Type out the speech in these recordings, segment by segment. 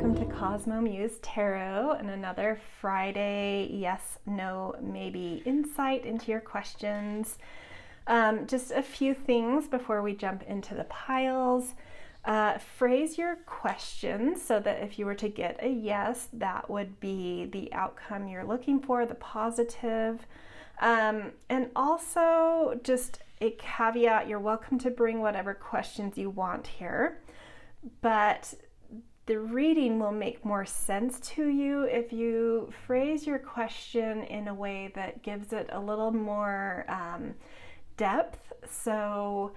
welcome to CosmoMuse Tarot and another Friday yes, no, maybe insight into your questions. Just a few things before we jump into the piles. Phrase your questions so that if you were to get a yes, that would be the outcome you're looking for, the positive. And also just a caveat, you're welcome to bring whatever questions you want here, but the reading will make more sense to you if you phrase your question in a way that gives it a little more depth. So,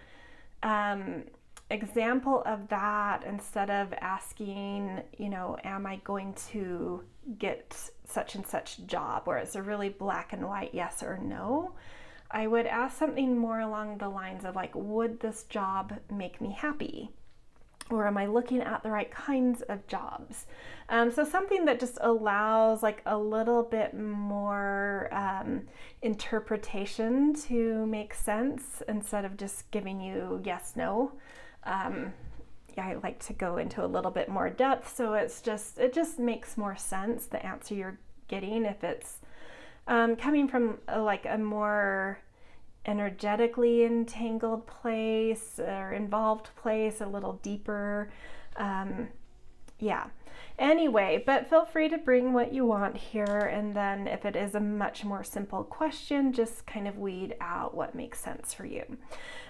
example of that, instead of asking, am I going to get such and such job, where it's a really black and white yes or no, I would ask something more along the lines of like, would this job make me happy? Or am I looking at the right kinds of jobs? So something that just allows like a little bit more interpretation to make sense instead of just giving you yes, no. I like to go into a little bit more depth, so it just makes more sense, the answer you're getting, if it's coming from a more energetically entangled place or involved place, a little deeper. Anyway, but feel free to bring what you want here, and then if it is a much more simple question, just kind of weed out what makes sense for you.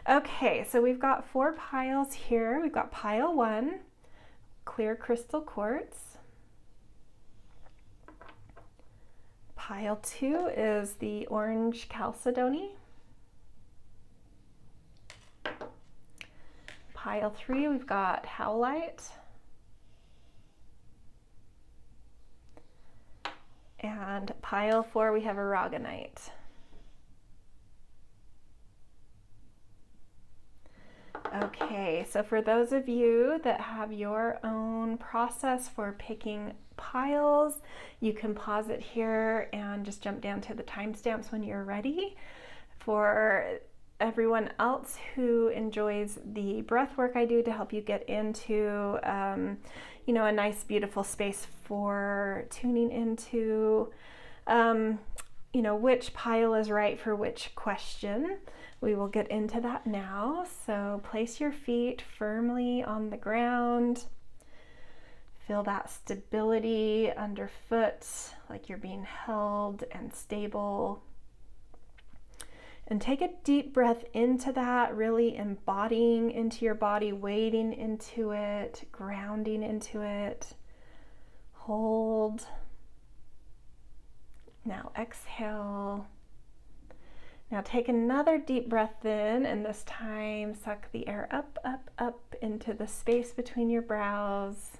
Okay, so we've got 4 piles here. We've got pile 1, clear crystal quartz. Pile 2 is the orange Chalcedony. Pile 3, we've got Howlite. And pile 4, we have Aragonite. Okay, so for those of you that have your own process for picking piles, you can pause it here and just jump down to the timestamps when you're ready. For everyone else who enjoys the breath work I do to help you get into a nice beautiful space for tuning into which pile is right for which question, we will get into that now. So place your feet firmly on the ground. Feel that stability underfoot, like you're being held and stable. And take a deep breath into that, really embodying into your body, wading into it, grounding into it. Hold. Now exhale. Now take another deep breath in, and this time suck the air up, up, up into the space between your brows.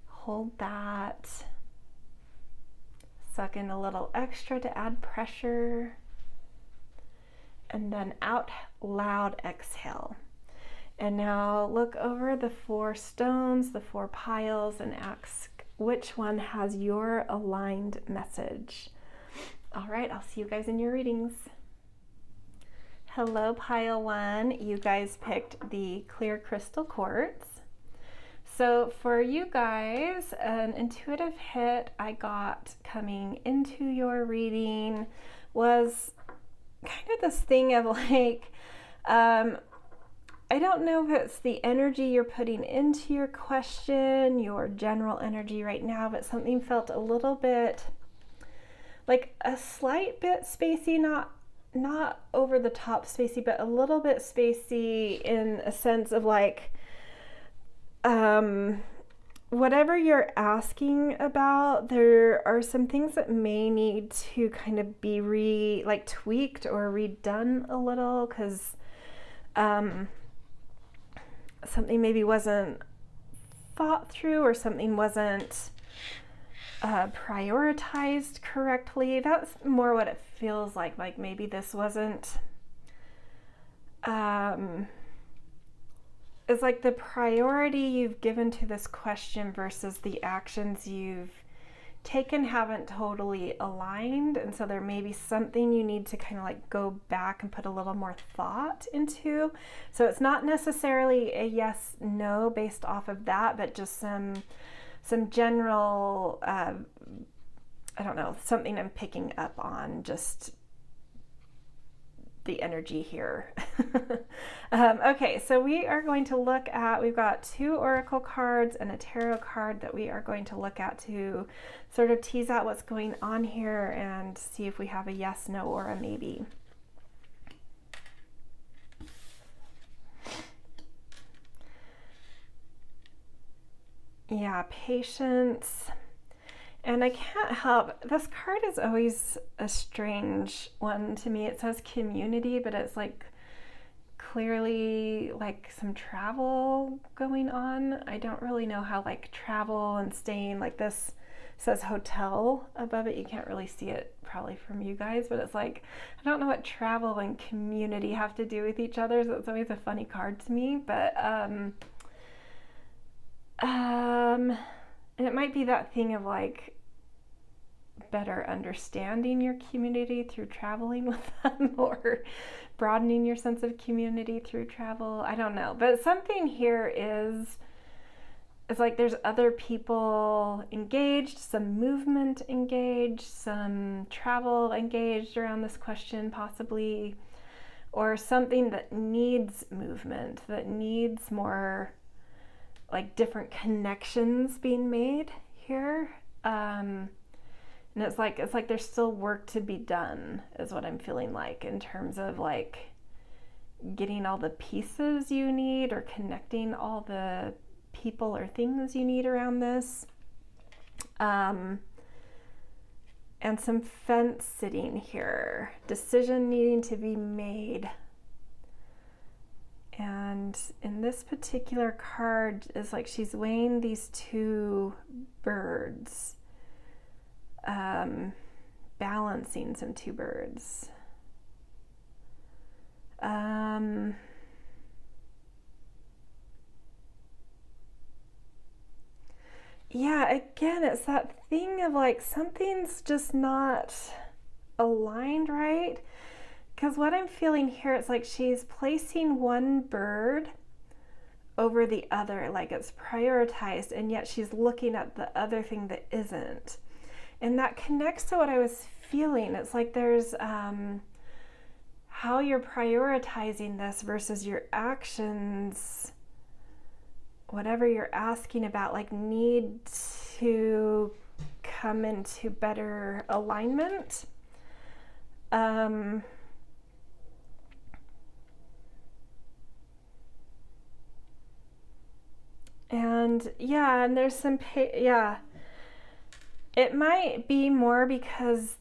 Hold that. Suck in a little extra to add pressure. And then out loud exhale. And now look over the 4 stones, the 4 piles, and ask which one has your aligned message. All right, I'll see you guys in your readings. Hello, pile 1. You guys picked the clear crystal quartz. So for you guys, an intuitive hit I got coming into your reading was kind of this thing of like, I don't know if it's the energy you're putting into your question, your general energy right now, but something felt a little bit, like a slight bit spacey, not over the top spacey, but a little bit spacey in a sense of like, whatever you're asking about, there are some things that may need to kind of be tweaked or redone a little, because something maybe wasn't thought through, or something wasn't prioritized correctly. That's more what it feels like. Like maybe this wasn't it's like the priority you've given to this question versus the actions you've taken haven't totally aligned, and so there may be something you need to kind of like go back and put a little more thought into. So it's not necessarily a yes no based off of that, but just some some general, I don't know, something I'm picking up on, just the energy here. Okay, so we are going to look at, we've got 2 oracle cards and a tarot card that we are going to look at to sort of tease out what's going on here and see if we have a yes, no, or a maybe. Yeah, patience. And I can't help, this card is always a strange one to me. It says community, but it's like clearly like some travel going on. I don't really know how like travel and staying, like this says hotel above it. You can't really see it probably from you guys, but it's like, I don't know what travel and community have to do with each other. So it's always a funny card to me, but and it might be that thing of like better understanding your community through traveling with them, or broadening your sense of community through travel. I don't know, but something here is, it's like there's other people engaged, some movement engaged, some travel engaged around this question possibly, or something that needs movement, that needs more like different connections being made here. And it's like there's still work to be done, is what I'm feeling like, in terms of like getting all the pieces you need or connecting all the people or things you need around this. And some fence sitting here, decision needing to be made. And in this particular card is like she's weighing these 2 birds, balancing some 2 birds. Yeah, again, it's that thing of like something's just not aligned right. Because what I'm feeling here, it's like she's placing one bird over the other, like it's prioritized, and yet she's looking at the other thing that isn't. And that connects to what I was feeling. It's like there's how you're prioritizing this versus your actions, whatever you're asking about, like need to come into better alignment. And yeah, and there's some, yeah, it might be more because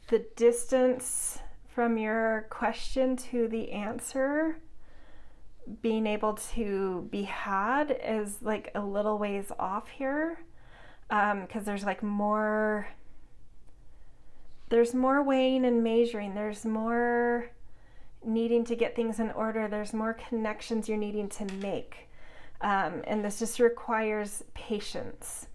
the distance from your question to the answer being able to be had is like a little ways off here, because there's like more, there's more weighing and measuring, there's more needing to get things in order, there's more connections you're needing to make, and this just requires patience.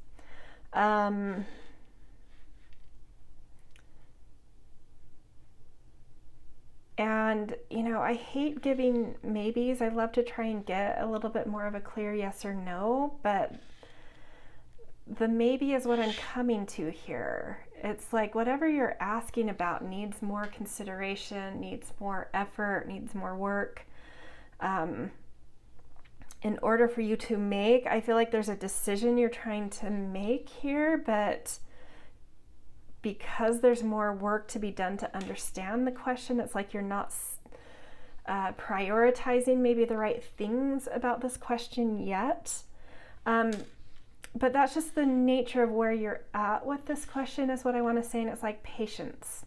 And, you know, I hate giving maybes. I love to try and get a little bit more of a clear yes or no, but the maybe is what I'm coming to here. It's like whatever you're asking about needs more consideration, needs more effort, needs more work. In order for you to make, I feel like there's a decision you're trying to make here, but because there's more work to be done to understand the question, it's like you're not prioritizing maybe the right things about this question yet. But that's just the nature of where you're at with this question, is what I want to say. And it's like patience.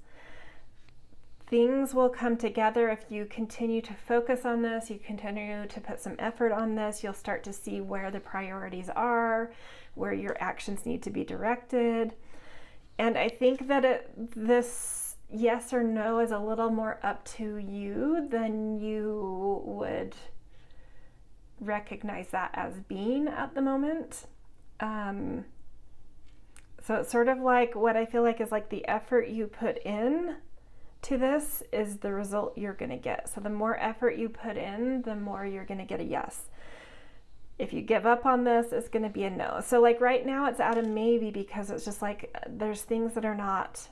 Things will come together if you continue to focus on this, you continue to put some effort on this. You'll start to see where the priorities are, where your actions need to be directed. And I think that this yes or no is a little more up to you than you would recognize that as being at the moment. So it's sort of like what I feel like is like the effort you put in to this is the result you're going to get. So the more effort you put in, the more you're going to get a yes. If you give up on this, it's going to be a no. So like right now it's at a maybe because it's just like there's things that are not,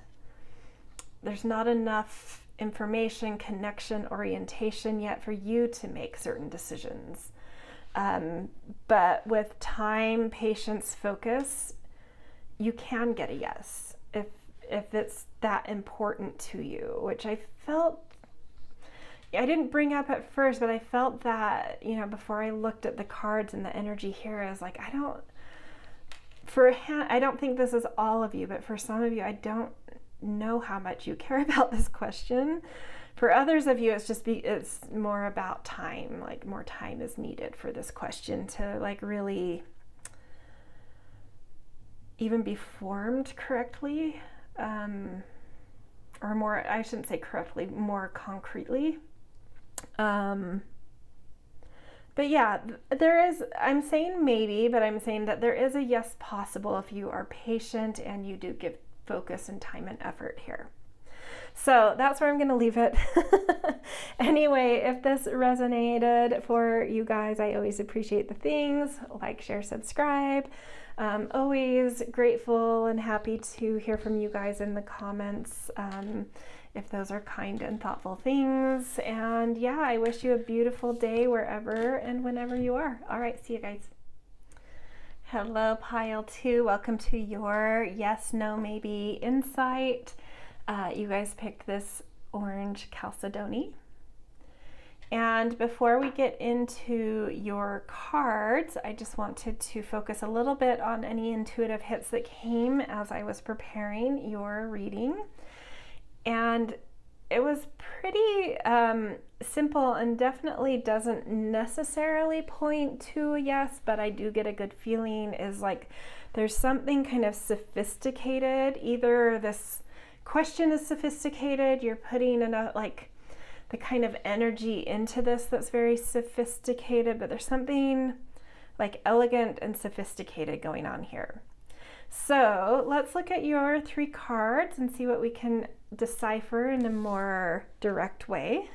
there's not enough information, connection, orientation yet for you to make certain decisions. But with time, patience, focus, you can get a yes if it's that important to you, which I felt, I didn't bring up at first, but I felt that, you know, before I looked at the cards and the energy here, I was like, I don't think this is all of you, but for some of you, I don't know how much you care about this question. For others of you, it's more about time, like more time is needed for this question to like really even be formed correctly, or more, I shouldn't say correctly, more concretely. But yeah, there is, I'm saying maybe, but I'm saying that there is a yes possible if you are patient and you do give focus and time and effort here. So that's where I'm going to leave it. Anyway, if this resonated for you guys, I always appreciate the things, like, share, subscribe. Always grateful and happy to hear from you guys in the comments, if those are kind and thoughtful things. And yeah, I wish you a beautiful day wherever and whenever you are. All right, see you guys. Hello, pile 2. Welcome to your yes, no, maybe insight. You guys picked this orange Chalcedony. And before we get into your cards, I just wanted to focus a little bit on any intuitive hits that came as I was preparing your reading. And it was pretty simple and definitely doesn't necessarily point to a yes, but I do get a good feeling is like there's something kind of sophisticated. Either this question is sophisticated, you're putting enough, like, the kind of energy into this that's very sophisticated, but there's something like elegant and sophisticated going on here. So let's look at your 3 cards and see what we can decipher in a more direct way.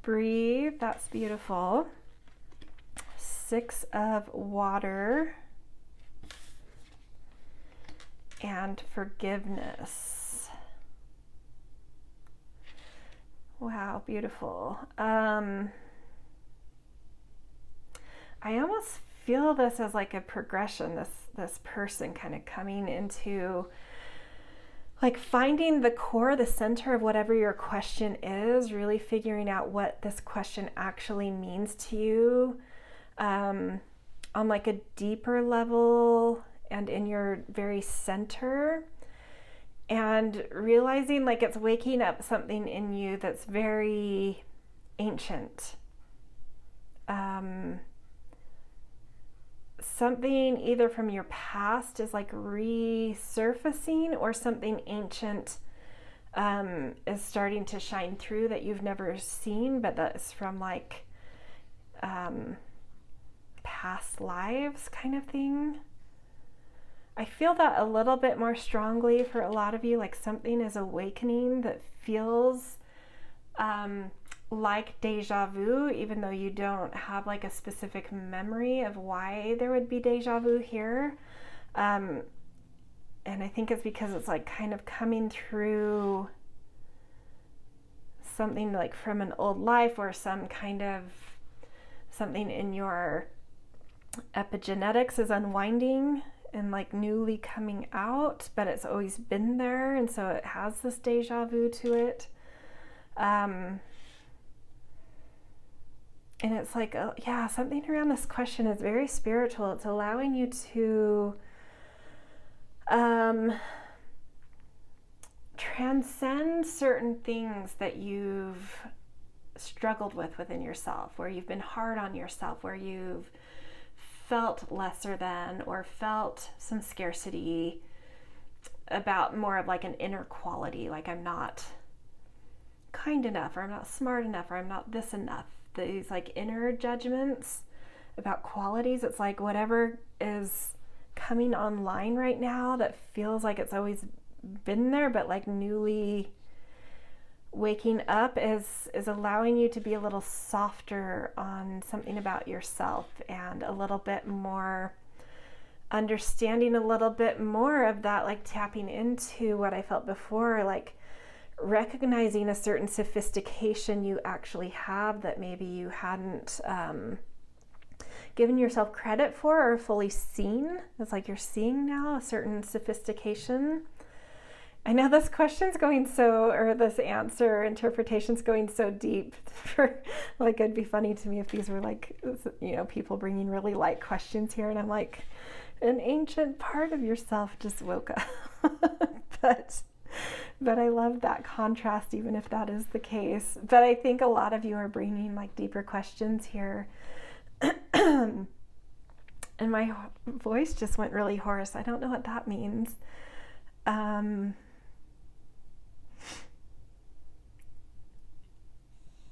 Breathe, that's beautiful. 6 of water and forgiveness. Wow, beautiful. I almost feel this as like a progression, this person kind of coming into like finding the core, the center of whatever your question is, really figuring out what this question actually means to you, on like a deeper level and in your very center. And realizing like it's waking up something in you that's very ancient. Something either from your past is like resurfacing, or something ancient is starting to shine through that you've never seen, but that's from like past lives kind of thing. I feel that a little bit more strongly for a lot of you, like something is awakening that feels like deja vu, even though you don't have like a specific memory of why there would be deja vu here. And I think it's because it's like kind of coming through something like from an old life, or some kind of something in your epigenetics is unwinding and like newly coming out, but it's always been there, and so it has this deja vu to it. And it's like, yeah, something around this question is very spiritual. It's allowing you to transcend certain things that you've struggled with within yourself, where you've been hard on yourself, where you've felt lesser than, or felt some scarcity about more of like an inner quality, like I'm not kind enough, or I'm not smart enough, or I'm not this enough. These like inner judgments about qualities. It's like whatever is coming online right now that feels like it's always been there, but like newly waking up is allowing you to be a little softer on something about yourself and a little bit more understanding, a little bit more of that, like tapping into what I felt before, like recognizing a certain sophistication you actually have that maybe you hadn't given yourself credit for or fully seen. It's like you're seeing now a certain sophistication. I know this question's going so, or this answer interpretation's going so deep for, like, it'd be funny to me if these were like, you know, people bringing really light questions here, and I'm like, an ancient part of yourself just woke up. But I love that contrast, even if that is the case. But I think a lot of you are bringing like deeper questions here. And my voice just went really hoarse. I don't know what that means.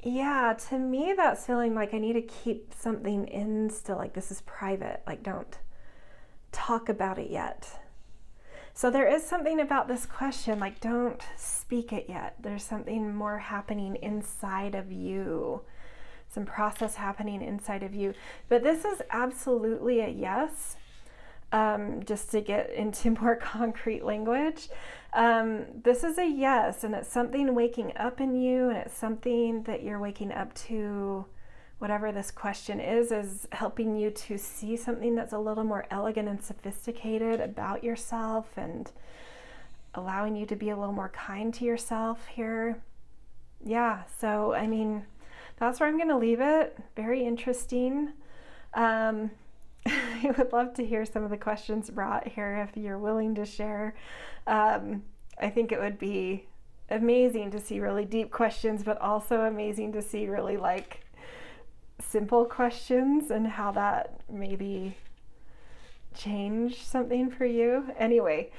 Yeah, to me, that's feeling like I need to keep something in still, like this is private, like don't talk about it yet. So there is something about this question, like don't speak it yet. There's something more happening inside of you, some process happening inside of you. But this is absolutely a yes. Just to get into more concrete language, this is a yes, and it's something waking up in you, and it's something that you're waking up to. Whatever this question is helping you to see something that's a little more elegant and sophisticated about yourself, and allowing you to be a little more kind to yourself here. Yeah, so I mean, that's where I'm going to leave it. Very interesting. I would love to hear some of the questions brought here if you're willing to share. I think it would be amazing to see really deep questions, but also amazing to see really like simple questions and how that maybe changed something for you. Anyway,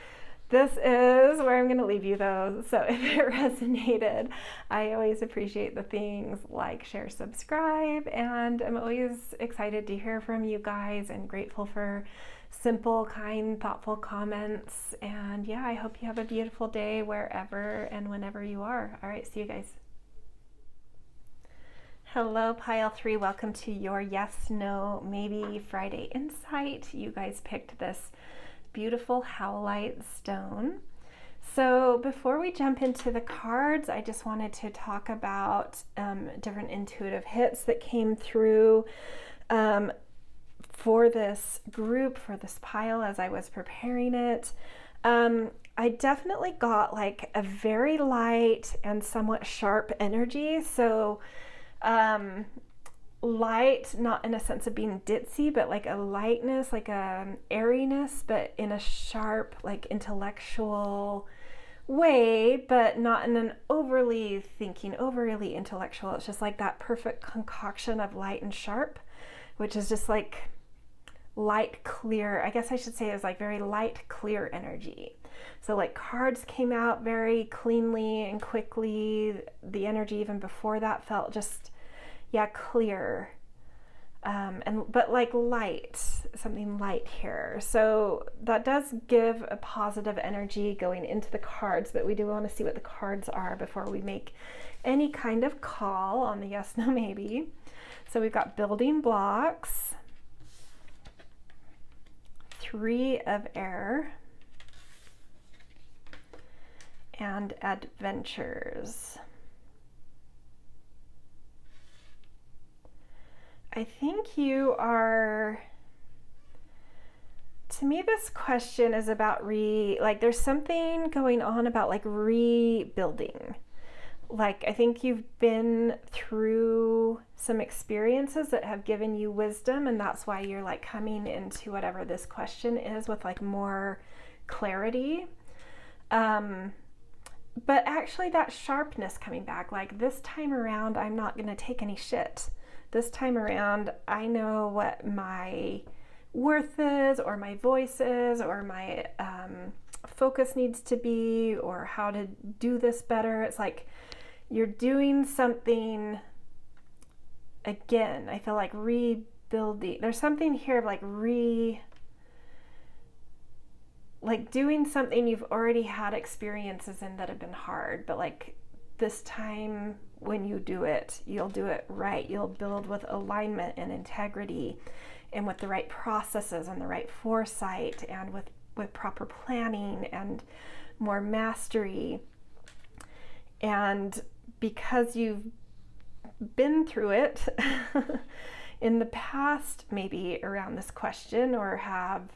this is where I'm going to leave you though. So if it resonated, I always appreciate the things like share, subscribe, and I'm always excited to hear from you guys and grateful for simple, kind, thoughtful comments. And yeah, I hope you have a beautiful day wherever and whenever you are. All right, see you guys. Hello, Pile 3. Welcome to your Yes, No, Maybe Friday Insight. You guys picked this beautiful Howlite stone. So before we jump into the cards, I just wanted to talk about different intuitive hits that came through for this group, for this pile as I was preparing it. I definitely got like a very light and somewhat sharp energy. So light, not in a sense of being ditzy, but like a lightness, like a airiness, but in a sharp, like intellectual way, but not in an overly thinking, overly intellectual. It's just like that perfect concoction of light and sharp, which is just like light, clear. I guess I should say it was like very light, clear energy. So like cards came out very cleanly and quickly. The energy even before that felt just, yeah, clear. But like light, something light here. So that does give a positive energy going into the cards, but we do want to see what the cards are before we make any kind of call on the yes, no, maybe. So we've got building blocks, 3 of air, and adventures. I think you are, to me, this question is about like there's something going on about like rebuilding. Like I think you've been through some experiences that have given you wisdom, and that's why you're like coming into whatever this question is with like more clarity. But actually that sharpness coming back, like this time around, I'm not going to take any shit. This time around, I know what my worth is, or my voice is, or my focus needs to be, or how to do this better. It's like you're doing something again. I feel like rebuilding. There's something here of like doing something you've already had experiences in that have been hard, but like this time when you do it, you'll do it right. You'll build with alignment and integrity and with the right processes and the right foresight and with proper planning and more mastery. And because you've been through it in the past, maybe around this question, or have,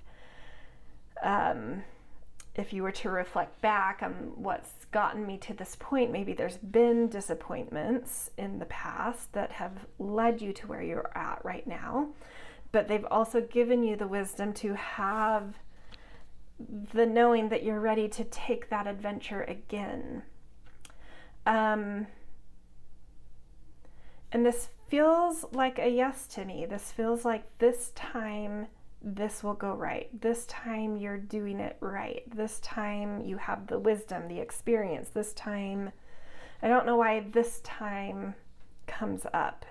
if you were to reflect back on what's gotten me to this point, maybe there's been disappointments in the past that have led you to where you're at right now, but they've also given you the wisdom to have the knowing that you're ready to take that adventure again. And this feels like a yes to me. This feels like this time this will go right. This time you're doing it right. This time you have the wisdom, the experience. This time, I don't know why this time comes up.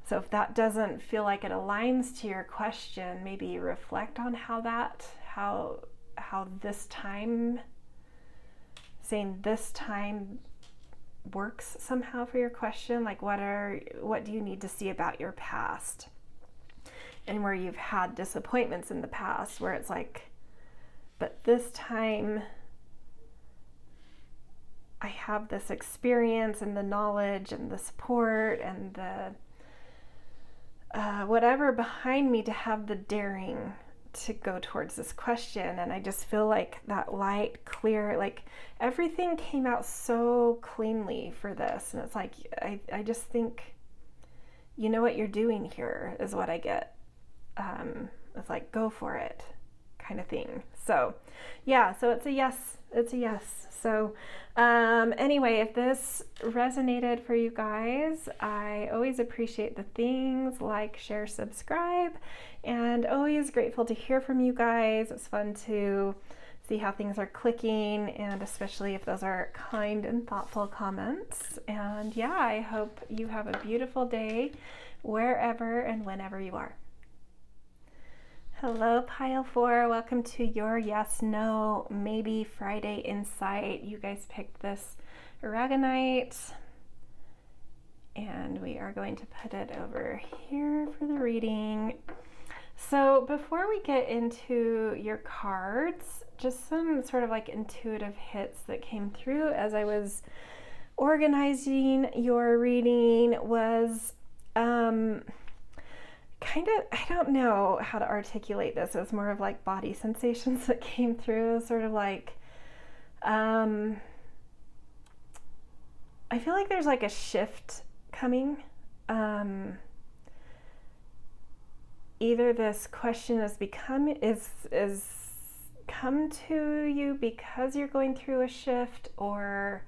So if that doesn't feel like it aligns to your question, maybe reflect on how this time, saying this time works somehow for your question. Like what do you need to see about your past? And where you've had disappointments in the past, where it's like, but this time I have this experience and the knowledge and the support and the whatever behind me to have the daring to go towards this question. And I just feel like that light, clear, like everything came out so cleanly for this. And it's like, I just think, you know what you're doing here is what I get. It's like, go for it kind of thing. So yeah, so it's a yes. So anyway, if this resonated for you guys, I always appreciate the things like, share, subscribe, and always grateful to hear from you guys. It's fun to see how things are clicking, and especially if those are kind and thoughtful comments. And yeah, I hope you have a beautiful day wherever and whenever you are. Hello, Pile 4. Welcome to your Yes, No, Maybe Friday Insight. You guys picked this Aragonite, and we are going to put it over here for the reading. So before we get into your cards, just some sort of like intuitive hits that came through as I was organizing your reading was kind of, I don't know how to articulate this. It was more of like body sensations that came through. It was sort of like, I feel like there's like a shift coming. Either this question is come to you because you're going through a shift, or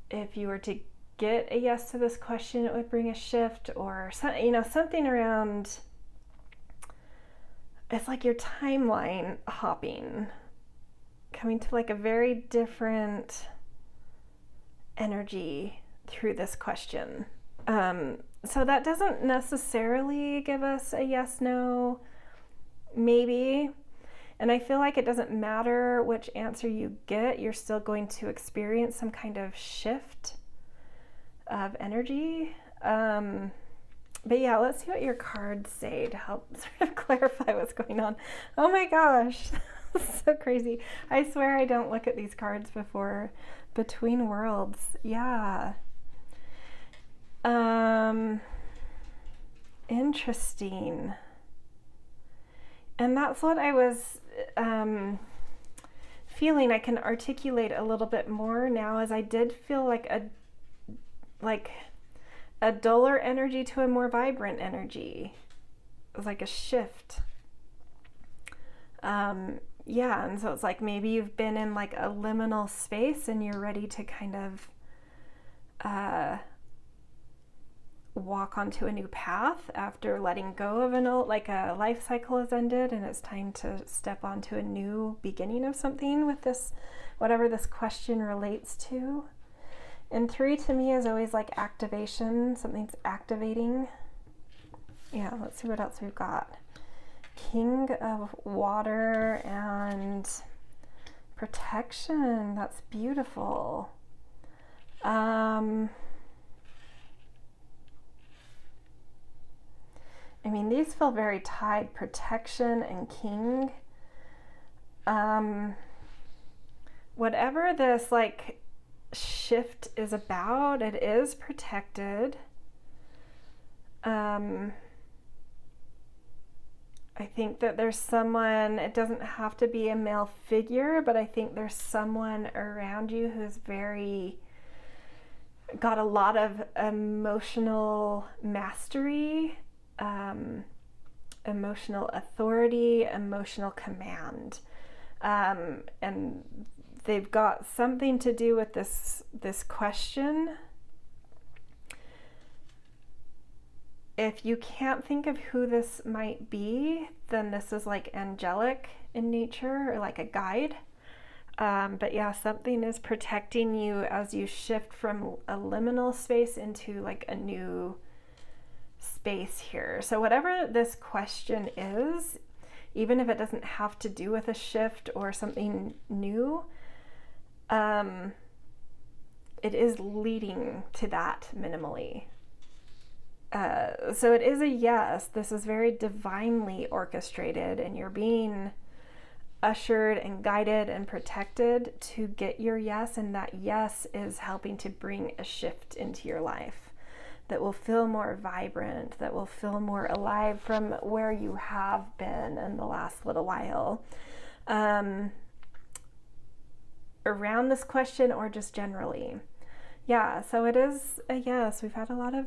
if you were to get a yes to this question, it would bring a shift, or something around. It's like your timeline hopping, coming to like a very different energy through this question. So that doesn't necessarily give us a yes, no, maybe. And I feel like it doesn't matter which answer you get, you're still going to experience some kind of shift of energy. But yeah, let's see what your cards say to help sort of clarify what's going on. Oh my gosh, that's so crazy. I swear I don't look at these cards before. Between Worlds, yeah. Interesting. And that's what I was feeling. I can articulate a little bit more now, as I did feel like a duller energy to a more vibrant energy. It was like a shift. Yeah, and so it's like maybe you've been in like a liminal space and you're ready to kind of walk onto a new path after letting go of a life cycle has ended, and it's time to step onto a new beginning of something with this, whatever this question relates to. And 3 to me is always like activation, something's activating. Yeah, let's see what else we've got. King of Water and Protection, that's beautiful. I mean, these feel very tied, protection and king. Whatever this like shift is about, it is protected. I think that there's someone, it doesn't have to be a male figure, but I think there's someone around you who's got a lot of emotional mastery, emotional authority, emotional command. And they've got something to do with this question. If you can't think of who this might be, then this is like angelic in nature or like a guide. But yeah, something is protecting you as you shift from a liminal space into like a new space here. So whatever this question is, even if it doesn't have to do with a shift or something new, it is leading to that minimally. So it is a yes. This is very divinely orchestrated, and you're being ushered and guided and protected to get your yes, and that yes is helping to bring a shift into your life that will feel more vibrant, that will feel more alive from where you have been in the last little while. Around this question or just generally. Yeah, so it is a yes. We've had a lot of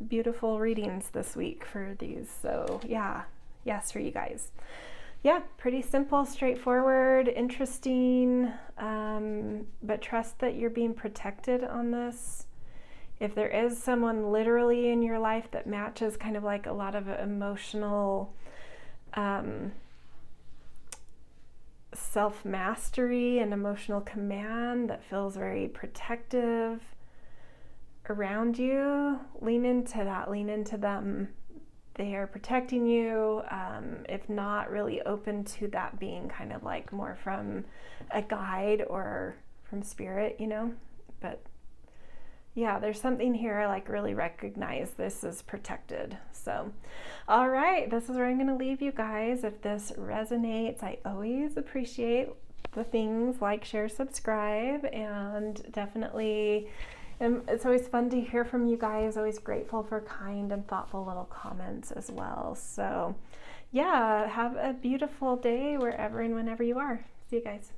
beautiful readings this week for these. So yeah, yes for you guys. Yeah, pretty simple, straightforward, interesting, but trust that you're being protected on this. If there is someone literally in your life that matches kind of like a lot of emotional self-mastery and emotional command that feels very protective around you, lean into that, lean into them. They are protecting you, if not really open to that being kind of like more from a guide or from spirit, you know, but yeah, there's something here like really recognize this is protected. So, all right, this is where I'm going to leave you guys. If this resonates, I always appreciate the things like, share, subscribe, and definitely, it's always fun to hear from you guys. Always grateful for kind and thoughtful little comments as well. So yeah, have a beautiful day wherever and whenever you are. See you guys.